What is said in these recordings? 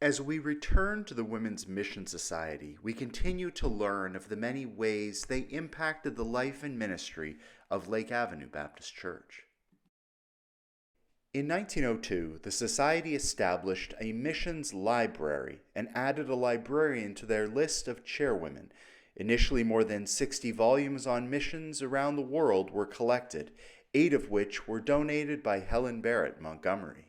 As we return to the Women's Mission Society, we continue to learn of the many ways they impacted the life and ministry of Lake Avenue Baptist Church. In 1902, the Society established a missions library and added a librarian to their list of chairwomen. Initially, more than 60 volumes on missions around the world were collected, 8 of which were donated by Helen Barrett Montgomery.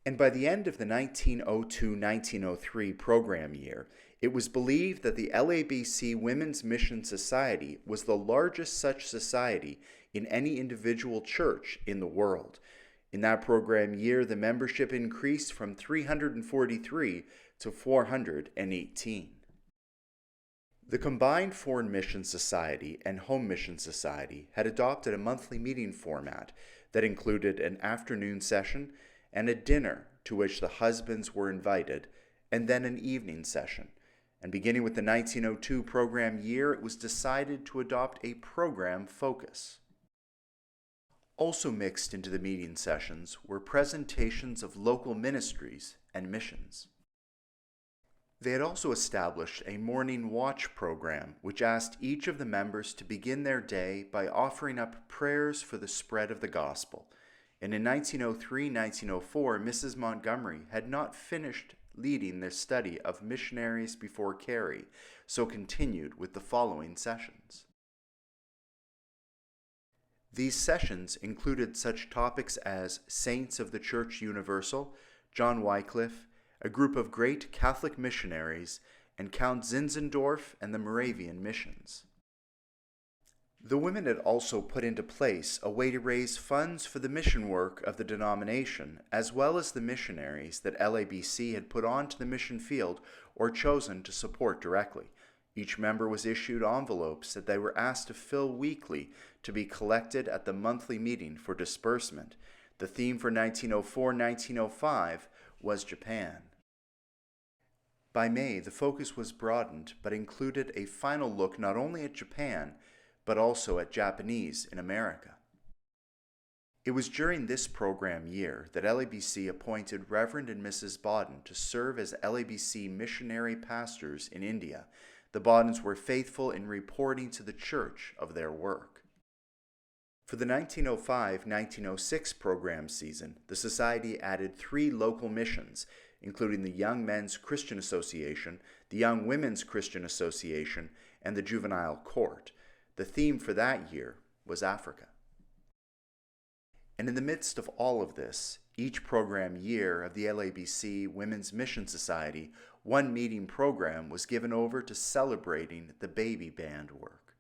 And by the end of the 1902-1903 program year, it was believed that the LABC Women's Mission Society was the largest such society in any individual church in the world. In that program year, the membership increased from 343 to 418. The combined Foreign Mission Society and Home Mission Society had adopted a monthly meeting format that included an afternoon session and a dinner to which the husbands were invited, and then an evening session. And beginning with the 1902 program year, it was decided to adopt a program focus. Also mixed into the meeting sessions were presentations of local ministries and missions. They had also established a morning watch program which asked each of the members to begin their day by offering up prayers for the spread of the gospel. And in 1903-1904, Mrs. Montgomery had not finished leading their study of missionaries before Carey, so continued with the following sessions. These sessions included such topics as Saints of the Church Universal, John Wycliffe, a group of great Catholic missionaries, and Count Zinzendorf and the Moravian missions. The women had also put into place a way to raise funds for the mission work of the denomination, as well as the missionaries that LABC had put onto the mission field or chosen to support directly. Each member was issued envelopes that they were asked to fill weekly to be collected at the monthly meeting for disbursement. The theme for 1904-1905 was Japan. By May, the focus was broadened, but included a final look not only at Japan, but also at Japanese in America. It was during this program year that LABC appointed Reverend and Mrs. Bodden to serve as LABC missionary pastors in India. The Boddens were faithful in reporting to the church of their work. For the 1905-1906 program season, the Society added 3 local missions, including the Young Men's Christian Association, the Young Women's Christian Association, and the Juvenile Court. The theme for that year was Africa. And in the midst of all of this, each program year of the LABC Women's Mission Society, one meeting program was given over to celebrating the baby band work.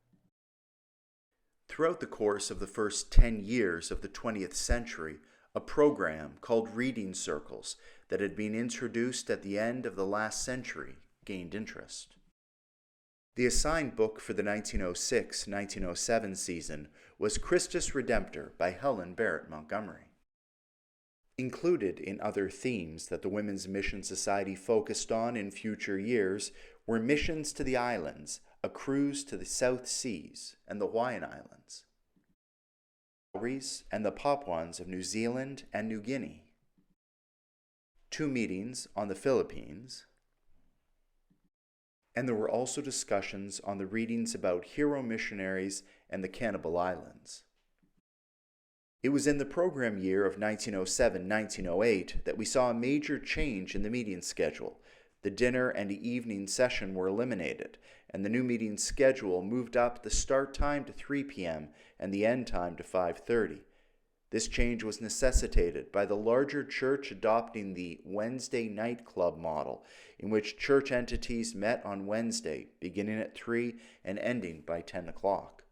Throughout the course of the first 10 years of the 20th century, a program called Reading Circles that had been introduced at the end of the last century gained interest. The assigned book for the 1906-1907 season was Christus Redemptor by Helen Barrett Montgomery. Included in other themes that the Women's Mission Society focused on in future years were missions to the islands, a cruise to the South Seas and the Hawaiian Islands, and the Papuans of New Zealand and New Guinea, 2 meetings on the Philippines, and there were also discussions on the readings about hero missionaries and the Cannibal Islands. It was in the program year of 1907-1908 that we saw a major change in the meeting schedule. The dinner and the evening session were eliminated, and the new meeting schedule moved up the start time to 3 p.m. and the end time to 5:30. This change was necessitated by the larger church adopting the Wednesday night club model, in which church entities met on Wednesday, beginning at 3 and ending by 10 o'clock.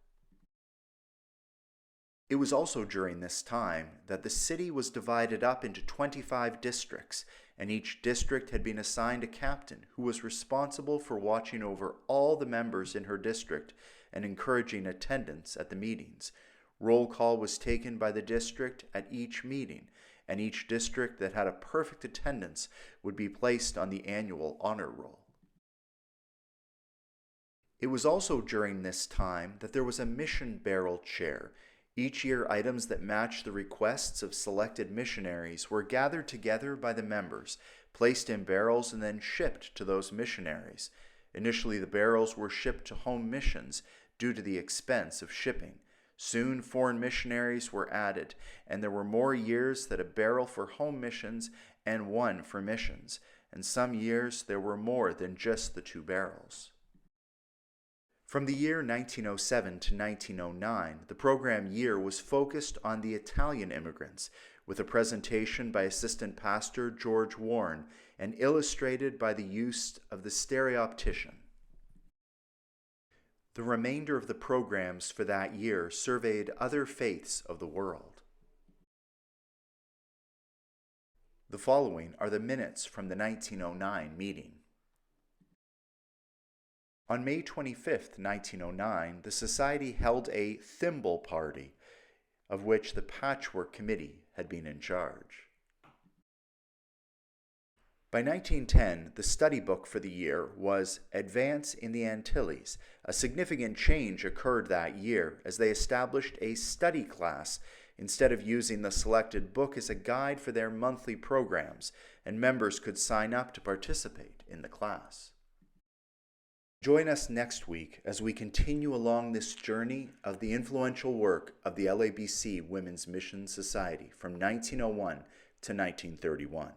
It was also during this time that the city was divided up into 25 districts, and each district had been assigned a captain who was responsible for watching over all the members in her district and encouraging attendance at the meetings. Roll call was taken by the district at each meeting, and each district that had a perfect attendance would be placed on the annual honor roll. It was also during this time that there was a mission barrel chair, Each year, items that matched the requests of selected missionaries were gathered together by the members, placed in barrels, and then shipped to those missionaries. Initially, the barrels were shipped to home missions due to the expense of shipping. Soon, foreign missionaries were added, and there were more years that a barrel for home missions and one for missions, and some years there were more than just the 2 barrels. From the year 1907 to 1909, the program year was focused on the Italian immigrants, with a presentation by Assistant Pastor George Warren and illustrated by the use of the stereoptician. The remainder of the programs for that year surveyed other faiths of the world. The following are the minutes from the 1909 meeting. On May 25, 1909, the Society held a thimble party, of which the Patchwork Committee had been in charge. By 1910, the study book for the year was Advance in the Antilles. A significant change occurred that year as they established a study class instead of using the selected book as a guide for their monthly programs, and members could sign up to participate in the class. Join us next week as we continue along this journey of the influential work of the LABC Women's Mission Society from 1901 to 1931.